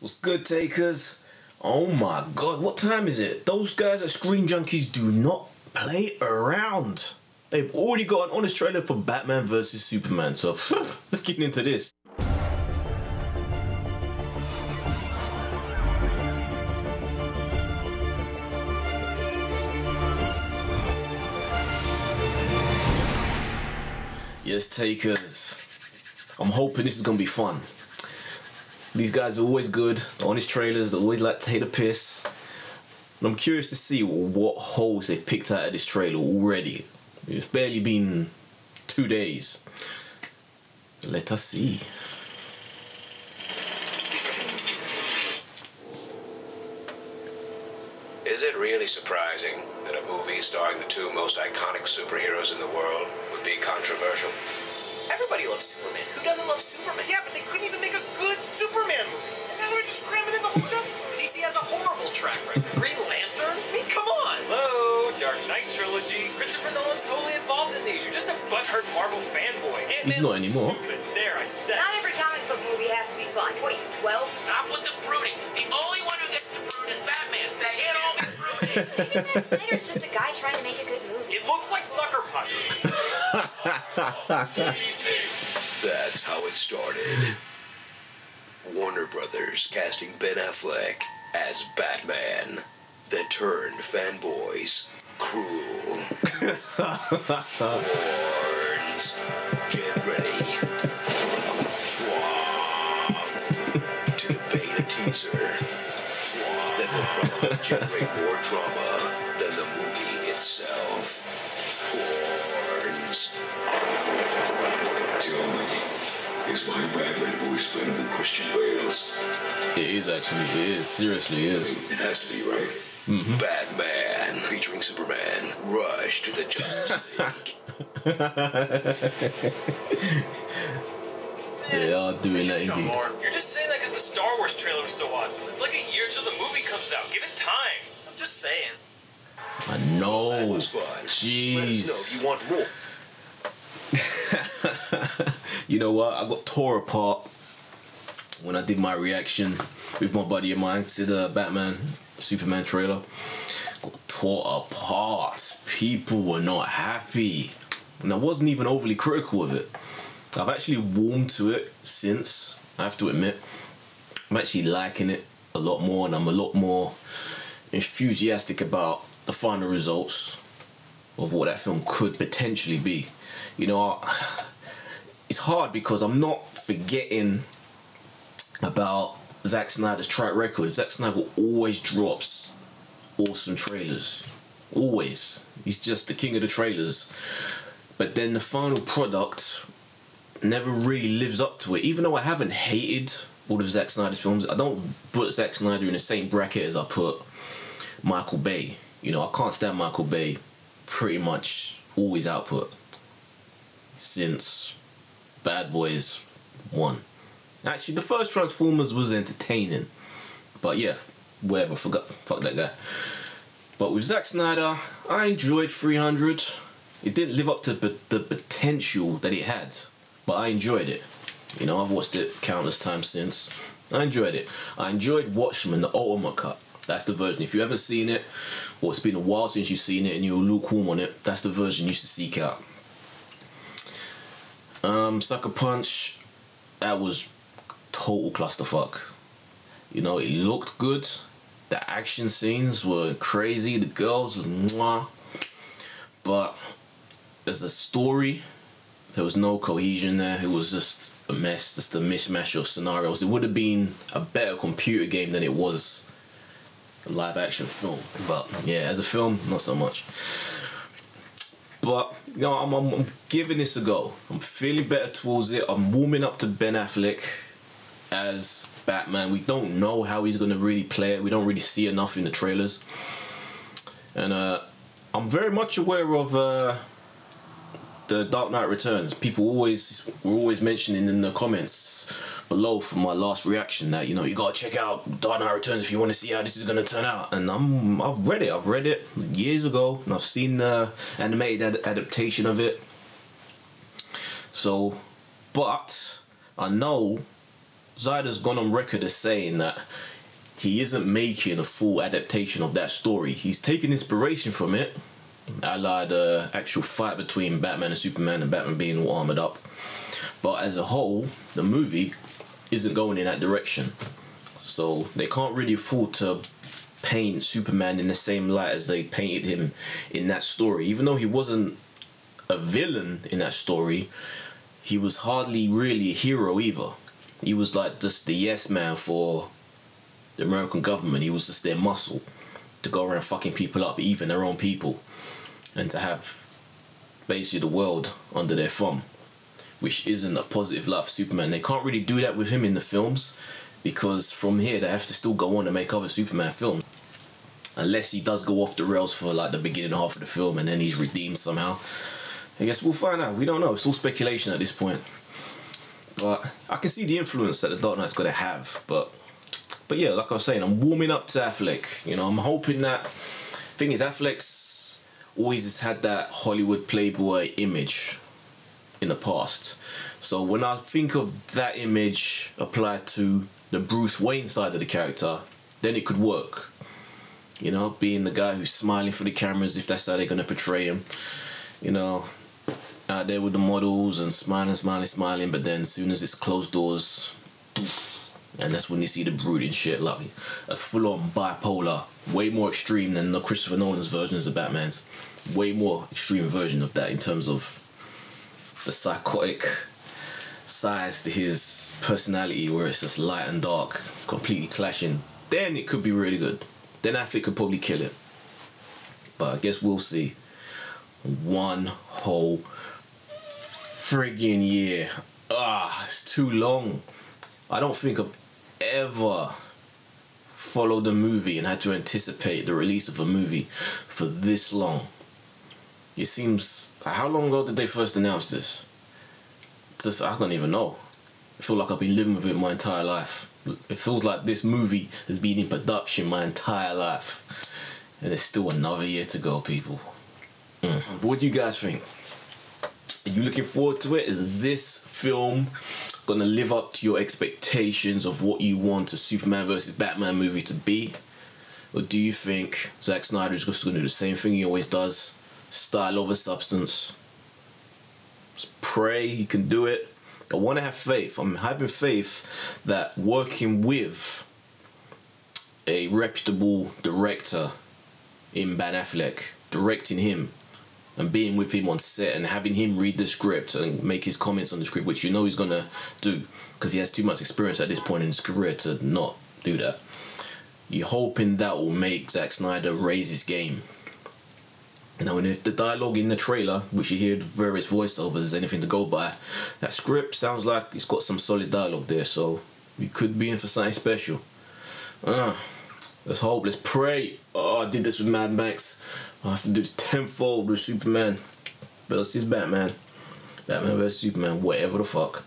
What's good, takers? Oh my god, what time is it? Those guys at Screen Junkies do not play around. They've already got an honest trailer for Batman vs Superman, so let's get into this. Yes, takers. I'm hoping this is gonna be fun. These guys are always good on his trailers. They always like to take the piss. And I'm curious to see what holes they've picked out of this trailer already. It's barely been 2 days. Let us see. Is it really surprising that a movie starring the two most iconic superheroes in the world would be controversial? Everybody loves Superman. Who doesn't love Superman? Yeah, but they couldn't even make a good Superman movie. And now we're just cramming in the whole Justice League. DC has a horrible track record. Green Lantern? I mean, come on. Hello, Dark Knight trilogy. Christopher Nolan's totally involved in these. You're just a butthurt Marvel fanboy. He's not anymore. Stupid. There, I said. Not every comic book movie has to be fun. What are you, 12? Stop with the brooding. The only one who gets to brood is Batman. They can't all be brooding. Maybe Zack Snyder's just a guy trying to make a good movie. It looks like Sucker Punch. That's how it started. Warner Brothers casting Ben Affleck as Batman that turned fanboys cruel. Horns, get ready. To debate a teaser that will probably generate more drama than the movie itself. Horns. Tell me, is my Batman voice better than Christian Bale's? It is actually, it is. Seriously, it is. It has to be, right? Batman featuring Superman. Rush to the Justice League. They are doing that indeed. You're just saying that because the Star Wars trailer was so awesome. It's like a year till the movie comes out. Give it time. I'm just saying. I know. That was fun. Jeez. Let us know if you want more. You know what? I got tore apart when I did my reaction with my buddy of mine to the Batman Superman trailer. Got tore apart. People were not happy. And I wasn't even overly critical of it. I've actually warmed to it since, I have to admit. I'm actually liking it a lot more, and I'm a lot more enthusiastic about the final results of what that film could potentially be. You know, it's hard because I'm not forgetting about Zack Snyder's track record. Zack Snyder always drops awesome trailers. Always. He's just the king of the trailers. But then the final product never really lives up to it. Even though I haven't hated all of Zack Snyder's films, I don't put Zack Snyder in the same bracket as I put Michael Bay. You know, I can't stand Michael Bay. Pretty much all his output since Bad Boys 1. Actually, the first Transformers was entertaining, but yeah, whatever, fuck that guy. But with Zack Snyder, I enjoyed 300. It didn't live up to the potential that it had, but I enjoyed it. You know, I've watched it countless times since. I enjoyed it. I enjoyed Watchmen, the Ultimate Cut. That's the version. If you haven't seen it, or it's been a while since you've seen it and you're lukewarm on it, that's the version you should seek out. Sucker Punch, that was total clusterfuck. You know, it looked good. The action scenes were crazy. The girls, mwah. But as a story, there was no cohesion there. It was just a mess, just a mishmash of scenarios. It would have been a better computer game than it was a live action film. But yeah, as a film, not so much. But you know, I'm giving this a go. I'm feeling better towards it. I'm warming up to Ben Affleck as Batman. We don't know how he's going to really play it. We don't really see enough in the trailers. And I'm very much aware of the Dark Knight Returns. People were always mentioning in the comments below from my last reaction that, you know, you gotta check out Dark Knight Returns if you want to see how this is gonna turn out. And I've read it years ago, and I've seen the animated adaptation of it. So, but I know Snyder's gone on record as saying that he isn't making a full adaptation of that story. He's taking inspiration from it, a la the actual fight between Batman and Superman and Batman being all armored up. But as a whole, the movie isn't going in that direction. So they can't really afford to paint Superman in the same light as they painted him in that story. Even though he wasn't a villain in that story, he was hardly really a hero either. He was like just the yes man for the American government. He was just their muscle to go around fucking people up, even their own people, and to have basically the world under their thumb, which isn't a positive life for Superman. They can't really do that with him in the films, because from here they have to still go on and make other Superman films, unless he does go off the rails for like the beginning half of the film and then he's redeemed somehow. I guess we'll find out. We don't know. It's all speculation at this point. But I can see the influence that the Dark Knight's got to have. But yeah, like I was saying, I'm warming up to Affleck. You know, I'm hoping that... Thing is, Affleck's always has had that Hollywood playboy image in the past. So when I think of that image applied to the Bruce Wayne side of the character, then it could work. You know, being the guy who's smiling for the cameras, if that's how they're going to portray him. You know, out there with the models and smiling, but then as soon as it's closed doors, and that's when you see the brooding shit, like a full-on bipolar, way more extreme than the Christopher Nolan's versions of Batman's. Way more extreme version of that in terms of the psychotic sides to his personality, where it's just light and dark, completely clashing. Then it could be really good. Then Affleck could probably kill it. But I guess we'll see. One whole friggin' year. It's too long. I don't think I've ever followed a movie and had to anticipate the release of a movie for this long. It seems... How long ago did they first announce this? I don't even know. I feel like I've been living with it my entire life. It feels like this movie has been in production my entire life. And there's still another year to go, people. But what do you guys think? Are you looking forward to it? Is this film gonna live up to your expectations of what you want a Superman versus Batman movie to be? Or do you think Zack Snyder is just gonna do the same thing he always does? Style over substance. Just pray he can do it. I want to have faith. I'm having faith that working with a reputable director in Ben Affleck, directing him and being with him on set and having him read the script and make his comments on the script, which you know he's going to do because he has too much experience at this point in his career to not do that. You're hoping that will make Zack Snyder raise his game. Now, and if the dialogue in the trailer, which you hear various voiceovers, is anything to go by, that script sounds like it's got some solid dialogue there, so we could be in for something special. Let's hope, let's pray. I did this with Mad Max. I'll have to do this tenfold with Superman versus Batman. Batman versus Superman, whatever the fuck.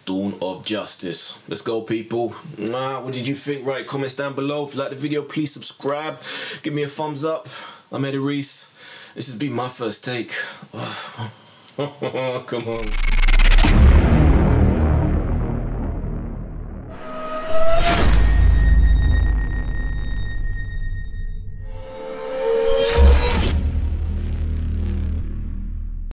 Dawn of Justice. Let's go, people. What did you think? Write comments down below. If you like the video, please subscribe. Give me a thumbs up. I'm Eddie Reese. This has been my first take. Come on.